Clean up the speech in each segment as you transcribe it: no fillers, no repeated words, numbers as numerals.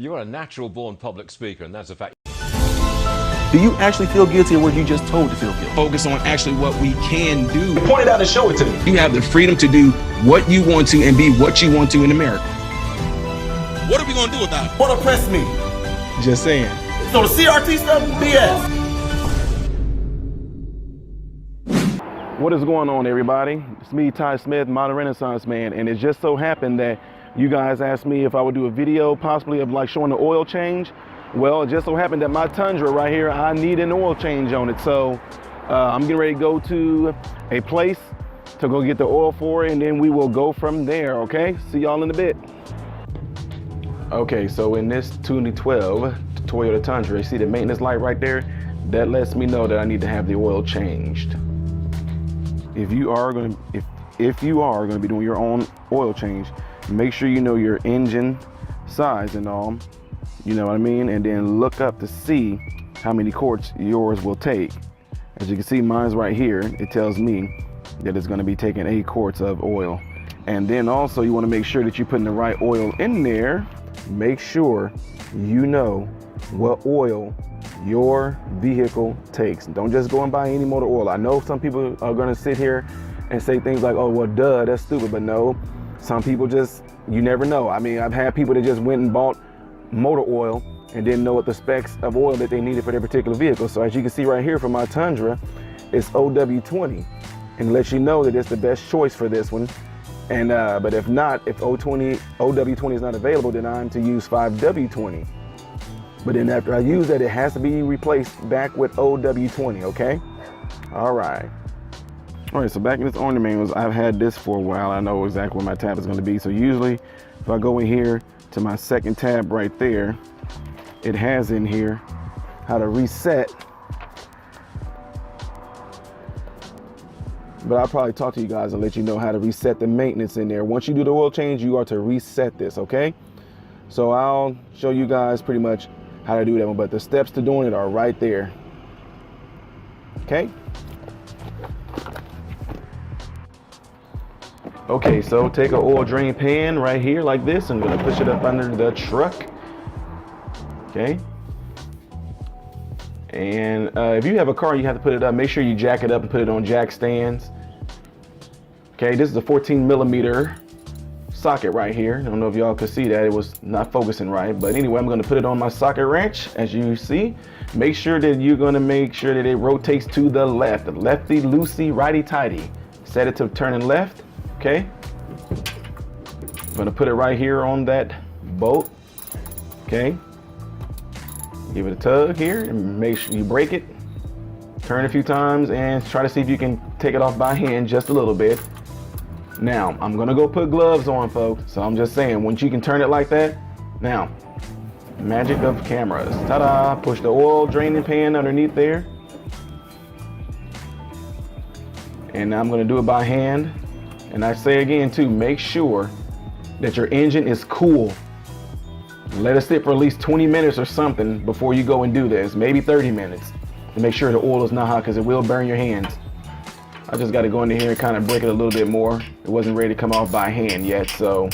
You're a natural born public speaker, and that's a fact. Do you actually feel guilty or were you just told to feel guilty? Focus on actually what we can do. Point it out and show it to me. You have the freedom to do what you want to and be what you want to in America. What are we gonna do about it? What oppress me? Just saying. So the CRT stuff, BS. What is going on, everybody? It's me, Ty Smith, Modern Renaissance Man, and it just so happened that you guys asked me if I would do a video possibly of like showing the oil change. Well, it just so happened that my Tundra right here, I need an oil change on it. So I'm getting ready to go to a place to go get the oil for it, and then we will go from there, okay? See y'all in a bit. Okay, so in this 2012 Toyota Tundra, you see the maintenance light right there? That lets me know that I need to have the oil changed. If you are going to be doing your own oil change, make sure you know your engine size and all, you know what I mean? And then look up to see how many quarts yours will take. As you can see, mine's right here. It tells me that it's going to be taking 8 quarts of oil. And then also you want to make sure that you're putting the right oil in there. Make sure you know what oil your vehicle takes. Don't just go and buy any motor oil. I know some people are going to sit here and say things like, oh, well, duh, that's stupid. But no, some people just, you never know. I mean, I've had people that just went and bought motor oil and didn't know what the specs of oil that they needed for their particular vehicle. So as you can see right here for my Tundra, it's OW20, and it lets you know that it's the best choice for this one. And but if not, if OW20 is not available, then I'm to use 5W20. But then after I use that, it has to be replaced back with OW20, okay? All right. All right, so back in this owner manuals, I've had this for a while. I know exactly where my tab is gonna be. So usually if I go in here to my second tab right there, it has in here how to reset. But I'll probably talk to you guys and let you know how to reset the maintenance in there. Once you do the oil change, you are to reset this, okay? So I'll show you guys pretty much how to do that one, but the steps to doing it are right there, okay? Okay, so take an oil drain pan right here like this. I'm gonna push it up under the truck, okay? And if you have a car, you have to put it up. Make sure you jack it up and put it on jack stands. Okay, this is a 14mm socket right here. I don't know if y'all could see that. It was not focusing right. But anyway, I'm gonna put it on my socket wrench, as you see. Make sure that you're gonna make sure that it rotates to the left. Lefty, loosey, righty, tighty. Set it to turning left, okay? I'm gonna put it right here on that bolt, okay? Give it a tug here and make sure you break it. Turn a few times and try to see if you can take it off by hand just a little bit. Now, I'm gonna go put gloves on, folks. So I'm just saying, once you can turn it like that, now, magic of cameras. Ta-da, push the oil draining pan underneath there. And I'm gonna do it by hand. And I say again too, make sure that your engine is cool. Let it sit for at least 20 minutes or something before you go and do this, maybe 30 minutes, to make sure the oil is not hot, because it will burn your hands. I just got to go into here and kind of break it a little bit more. It wasn't ready to come off by hand yet, so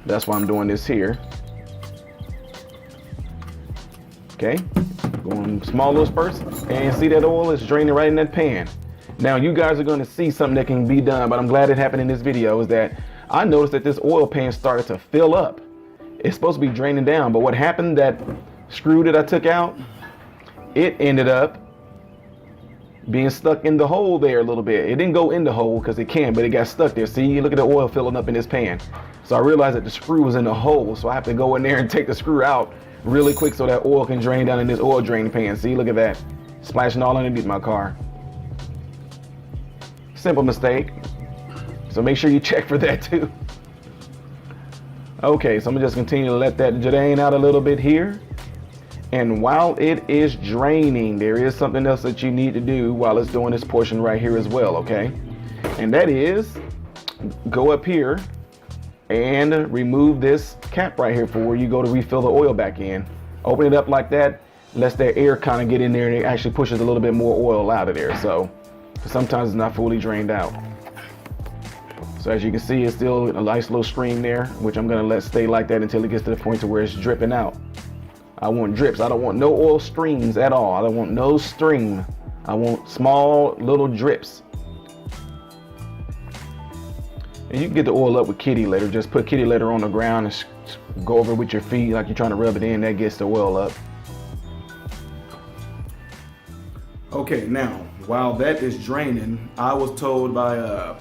that's why I'm doing this here. Okay, going small little spurts, and see that oil is draining right in that pan. Now you guys are going to see something that can be done, but I'm glad it happened in this video, is that I noticed that this oil pan started to fill up. It's supposed to be draining down, but what happened, that screw that I took out, it ended up being stuck in the hole there a little bit. It didn't go in the hole because it can, but it got stuck there. See, look at the oil filling up in this pan. So I realized that the screw was in the hole, so I have to go in there and take the screw out really quick so that oil can drain down in this oil drain pan. See, look at that, splashing all underneath my car. Simple mistake, so make sure you check for that too. Okay, so I'm gonna just continue to let that drain out a little bit here. And while it is draining, there is something else that you need to do while it's doing this portion right here as well, okay? And that is, go up here and remove this cap right here for where you go to refill the oil back in. Open it up like that, lets that air kind of get in there, and it actually pushes a little bit more oil out of there. So sometimes it's not fully drained out. So as you can see, it's still a nice little stream there, which I'm gonna let stay like that until it gets to the point to where it's dripping out. I want drips. I don't want no oil streams at all. I don't want no stream. I want small little drips. And you can get the oil up with kitty litter. Just put kitty litter on the ground and go over with your feet like you're trying to rub it in. That gets the oil up. Okay, now, while that is draining, I was told by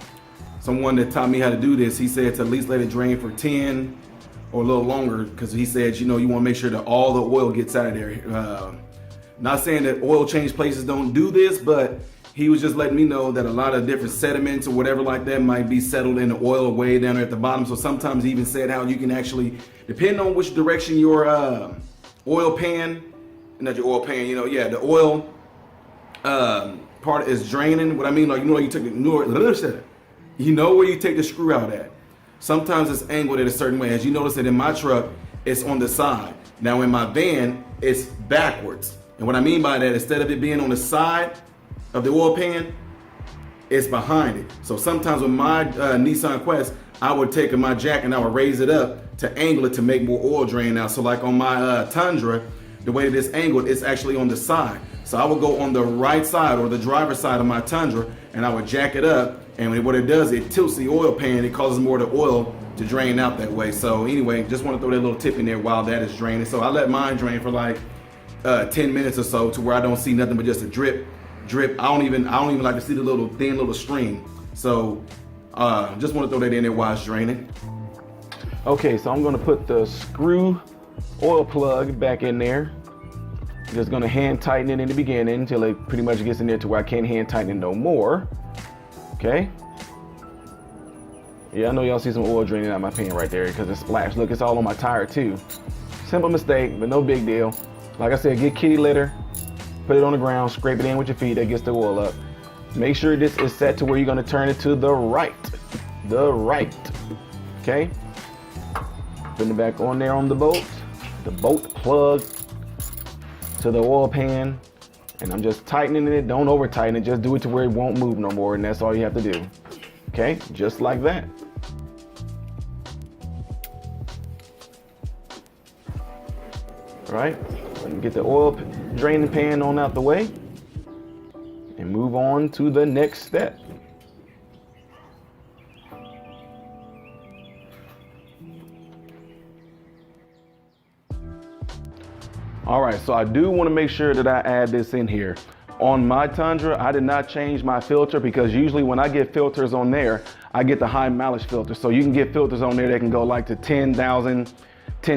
someone that taught me how to do this. He said to at least let it drain for 10 or a little longer, because he said, you know, you want to make sure that all the oil gets out of there. Not saying that oil change places don't do this, but he was just letting me know that a lot of different sediments or whatever like that might be settled in the oil way down there at the bottom. So sometimes he even said how you can actually, depending on which direction your oil pan, not your oil pan, you know, yeah, the oil part is draining. What I mean, like, you know, you take you know where you take the screw out at. Sometimes it's angled in a certain way. As you notice that in my truck, it's on the side. Now in my van, it's backwards. And what I mean by that, instead of it being on the side of the oil pan, it's behind it. So sometimes with my Nissan Quest, I would take my jack and I would raise it up to angle it to make more oil drain out. So like on my Tundra, the way that it's angled, it's actually on the side. So I would go on the right side or the driver's side of my Tundra and I would jack it up. And what it does, it tilts the oil pan. It causes more of the oil to drain out that way. So anyway, just want to throw that little tip in there while that is draining. So I let mine drain for like 10 minutes or so to where I don't see nothing but just a drip. I don't even like to see the little thin little stream. So just want to throw that in there while it's draining. Okay, so I'm going to put the screw oil plug back in there. Just going to hand tighten it in the beginning until it pretty much gets in there to where I can't hand tighten it no more. Okay. Yeah, I know y'all see some oil draining out of my pan right there because it splashed. Look, it's all on my tire too. Simple mistake, but no big deal. Like I said, get kitty litter, put it on the ground, scrape it in with your feet. That gets the oil up. Make sure this is set to where you're going to turn it to the right. The right. Okay. Putting it back on there on the bolt plug to the oil pan. And I'm just tightening it. Don't over tighten it. Just do it to where it won't move no more. And that's all you have to do. Okay, just like that. All right, let me get the oil draining pan on out the way and move on to the next step. All right, so I do want to make sure that I add this in here. On my Tundra, I did not change my filter because usually when I get filters on there, I get the high mileage filter. So you can get filters on there that can go like to 10,000,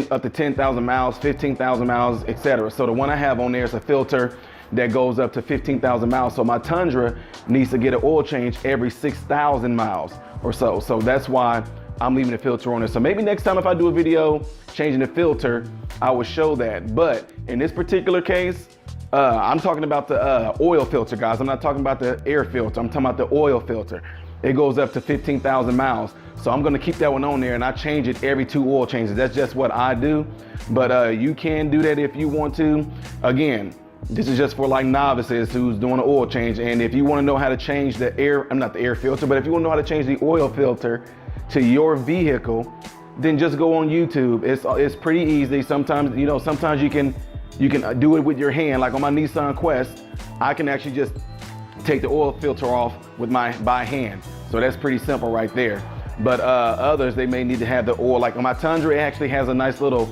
up to 10,000 miles, 15,000 miles, etc. So the one I have on there is a filter that goes up to 15,000 miles. So my Tundra needs to get an oil change every 6,000 miles or so. So that's why I'm leaving the filter on there. So maybe next time if I do a video changing the filter, I will show that. But in this particular case, I'm talking about the oil filter, guys. I'm not talking about the air filter. I'm talking about the oil filter. It goes up to 15,000 miles. So I'm gonna keep that one on there and I change it every 2 oil changes. That's just what I do. But you can do that if you want to. Again, this is just for like novices who's doing an oil change. And if you wanna know how to change the air, not the air filter, but if you wanna know how to change the oil filter to your vehicle, then just go on YouTube. It's pretty easy. Sometimes, you know, sometimes you can do it with your hand. Like on my Nissan Quest, I can actually just take the oil filter off with by hand. So that's pretty simple right there. But others, they may need to have the oil. Like on my Tundra, it actually has a nice little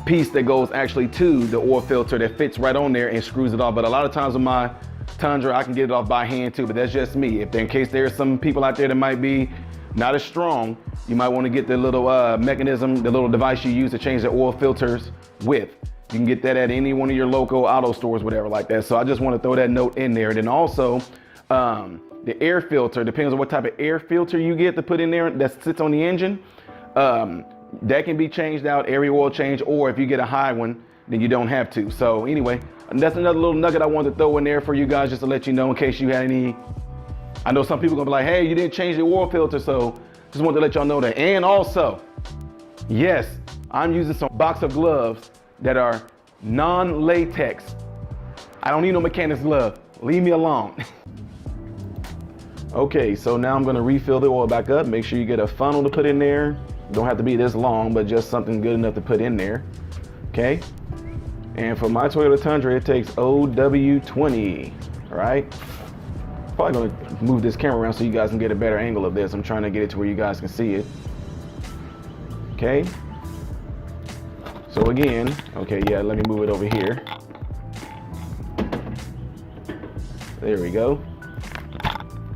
piece that goes actually to the oil filter that fits right on there and screws it off. But a lot of times with my Tundra, I can get it off by hand too, but that's just me. If in case there's some people out there that might be not as strong, you might want to get the little mechanism, the little device you use to change the oil filters with. You can get that at any one of your local auto stores, whatever like that. So I just want to throw that note in there. And then also the air filter, depends on what type of air filter you get to put in there that sits on the engine. That can be changed out every oil change, or if you get a high one, then you don't have to. So anyway, that's another little nugget I wanted to throw in there for you guys, just to let you know in case you had any. I know some people are gonna be like, hey, you didn't change the oil filter, so just wanted to let y'all know that. And also, yes, I'm using some box of gloves that are non-latex. I don't need no mechanic's glove. Leave me alone. Okay, so now I'm gonna refill the oil back up. Make sure you get a funnel to put in there. Don't have to be this long, but just something good enough to put in there. Okay. And for my Toyota Tundra, it takes OW20, all right? Probably gonna move this camera around so you guys can get a better angle of this. I'm trying to get it to where you guys can see it. Okay. So again, okay, yeah, let me move it over here. There we go.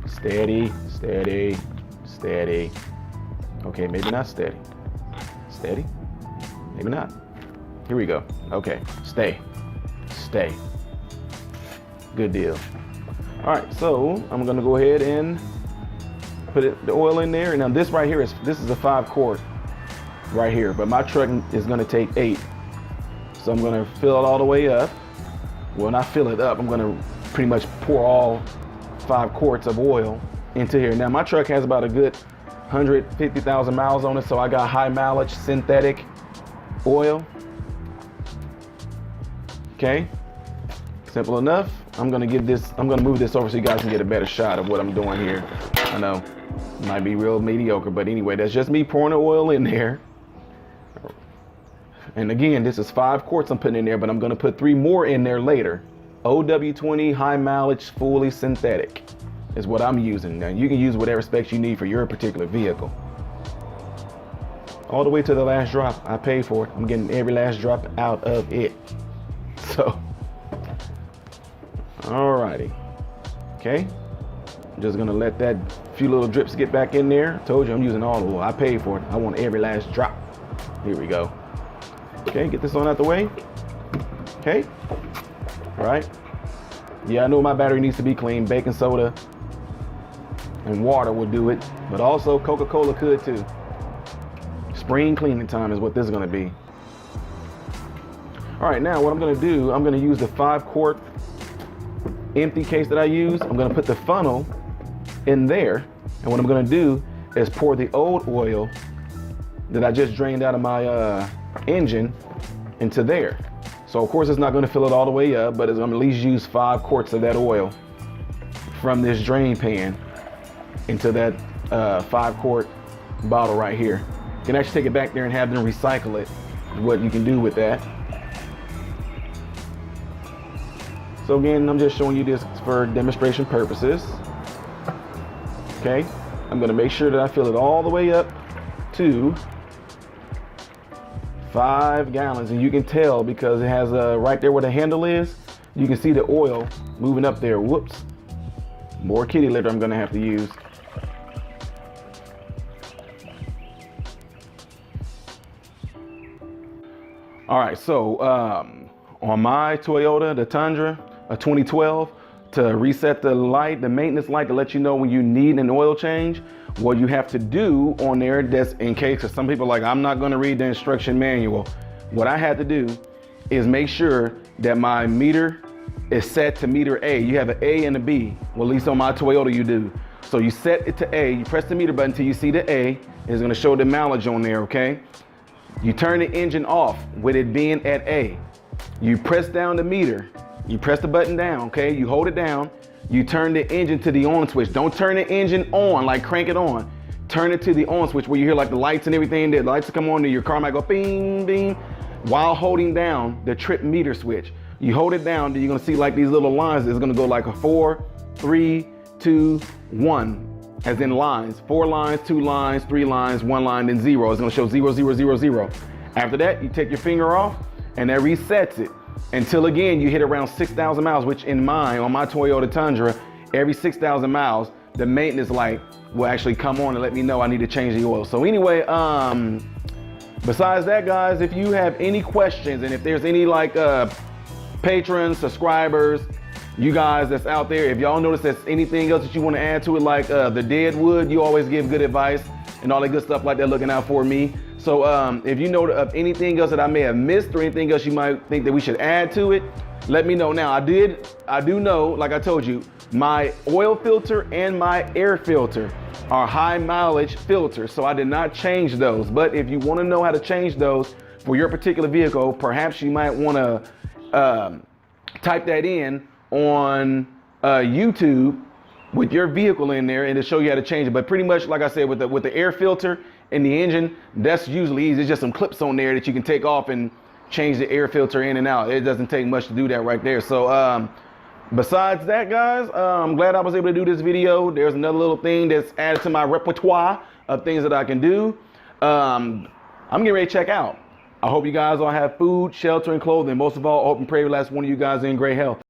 Steady, steady, steady. Okay, maybe not steady. Steady, maybe not. Here we go. Okay, stay, stay. Good deal. All right, so I'm gonna go ahead and put the oil in there. And now this right here this is a 5-quart right here, but my truck is gonna take 8. So I'm gonna fill it all the way up. Well, not fill it up, I'm gonna pretty much pour all 5 quarts of oil into here. Now my truck has about a good 150,000 miles on it, so I got high mileage synthetic oil. Okay, simple enough. I'm gonna move this over so you guys can get a better shot of what I'm doing here. I know, it might be real mediocre, but anyway, that's just me pouring the oil in there. And again, this is 5 quarts I'm putting in there, but I'm gonna put 3 more in there later. OW20 high mileage, fully synthetic is what I'm using. Now you can use whatever specs you need for your particular vehicle. All the way to the last drop. I paid for it. I'm getting every last drop out of it. So, alrighty. Okay. I'm just gonna let that few little drips get back in there. Told you I'm using all the oil. I paid for it. I want every last drop. Here we go. Okay, get this on out the way. Okay. All right. Yeah, I know my battery needs to be clean. Baking soda and water will do it, but also Coca-Cola could too. Spring cleaning time is what this is gonna be. All right, now what I'm gonna do, I'm gonna use the 5-quart empty case that I use. I'm gonna put the funnel in there, and what I'm gonna do is pour the old oil that I just drained out of my engine into there. So of course it's not gonna fill it all the way up, but it's gonna at least use 5 quarts of that oil from this drain pan into that 5-quart bottle right here. You can actually take it back there and have them recycle it, what you can do with that. So again, I'm just showing you this for demonstration purposes. Okay, I'm gonna make sure that I fill it all the way up to 5 gallons, and you can tell because it has right there where the handle is, you can see the oil moving up there. Whoops, more kitty litter I'm gonna have to use. All right, so on my Toyota, the Tundra, a 2012, to reset the light, the maintenance light to let you know when you need an oil change, what you have to do on there, that's in case, because some people are like, I'm not gonna read the instruction manual. What I had to do is make sure that my meter is set to meter A. You have an A and a B, well, at least on my Toyota you do. So you set it to A, you press the meter button until you see the A, it's gonna show the mileage on there, okay? You turn the engine off with it being at A. You press down the meter, you press the button down, okay? You hold it down, you turn the engine to the on switch. Don't turn the engine on, like crank it on. Turn it to the on switch where you hear like the lights and everything. The lights will come on, and your car might go bing, bing, while holding down the trip meter switch. You hold it down, then you're gonna see like these little lines. It's gonna go like a 4, 3, 2, 1, as in lines. 4 lines, 2 lines, 3 lines, 1 line, then 0. It's gonna show 0, 0, 0, 0. After that, you take your finger off, and that resets it. Until again, you hit around 6,000 miles, which in mine, on my Toyota Tundra, every 6,000 miles, the maintenance light will actually come on and let me know I need to change the oil. So anyway, besides that, guys, if you have any questions, and if there's any like patrons, subscribers, you guys that's out there, if y'all notice there's anything else that you want to add to it, like the dead wood, you always give good advice and all that good stuff like that, looking out for me. So if you know of anything else that I may have missed or anything else you might think that we should add to it, let me know. Now, I do know, like I told you, my oil filter and my air filter are high mileage filters, so I did not change those. But if you want to know how to change those for your particular vehicle, perhaps you might want to type that in on YouTube with your vehicle in there, and to show you how to change it. But pretty much, like I said, with the air filter and the engine, that's usually easy. It's just some clips on there that you can take off and change the air filter in and out. It doesn't take much to do that right there. So besides that, guys, I'm glad I was able to do this video. There's another little thing that's added to my repertoire of things that I can do. I'm getting ready to check out. I hope you guys all have food, shelter, and clothing. Most of all, I hope and pray the last one of you guys in great health.